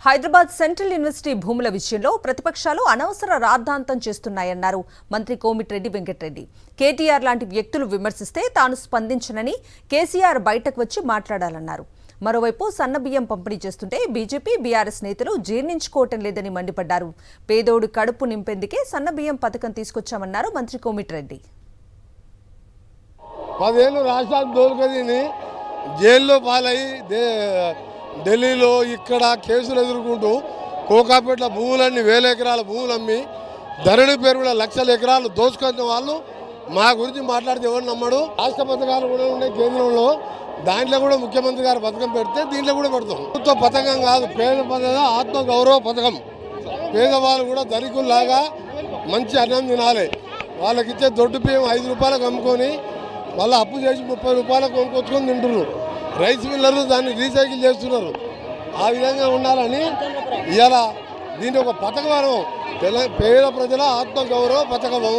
Hyderabad central university భూముల విషయంలో ప్రతిపక్షాలు అనవసర రాద్ధాంతం చేస్తున్నాయన్నారు మంత్రి కోమిటిరెడ్డి వెంకటరెడ్డి. కేటీఆర్ లాంటి వ్యక్తులు విమర్శిస్తే తాను స్పందించనని, కేసీఆర్ బయటకు వచ్చి మాట్లాడాలన్నారు. మరోవైపు సన్నబియ్యం పంపిణీ చేస్తుంటే బీజేపీ, బీఆర్ఎస్ నేతలు జీర్ణించుకోవటం లేదని మండిపడ్డారు. పేదోడు కడుపు నింపేందుకే సన్నబియ్యం పథకం తీసుకొచ్చామన్నారు మంత్రి కోమిటిరెడ్డి. 10 ఏళ్ళు రాష్ట్రాన్ని దోలుకని జైల్లో పాలై ఢిల్లీలో ఇక్కడ కేసులు ఎదుర్కొంటూ కోకాపేటల భూములన్నీ 1000 ఎకరాల భూములు అమ్మి ధరణి పేరున లక్షల ఎకరాలు దోచుకున్న వాళ్ళు మా గురించి మాట్లాడితే ఎవరు నమ్మడు. రాష్ట్ర పథకాలు కూడా ఉన్నాయి కేంద్రంలో, దాంట్లో కూడా ముఖ్యమంత్రి గారు పథకం పెడితే దీంట్లో కూడా పెడతాం. ప్రభుత్వ పథకం కాదు, పేద పథకం, ఆత్మగౌరవ పథకం. పేదవాళ్ళు కూడా ధనికుల్లాగా మంచి అన్నం తినాలి. వాళ్ళకి ఇచ్చే దొడ్డు బియ్యం 5 రూపాయలకు అమ్ముకొని వాళ్ళు అప్పు చేసి 30 రూపాయలకు కొనుక్కొచ్చుకొని తింటున్నారు. రైస్ మిల్లర్లు దాన్ని రీసైకిల్ చేస్తున్నారు. ఆ విధంగా ఉండాలని ఇవాళ దీని ఒక పథకం పేద ప్రజల ఆత్మగౌరవ పథకము.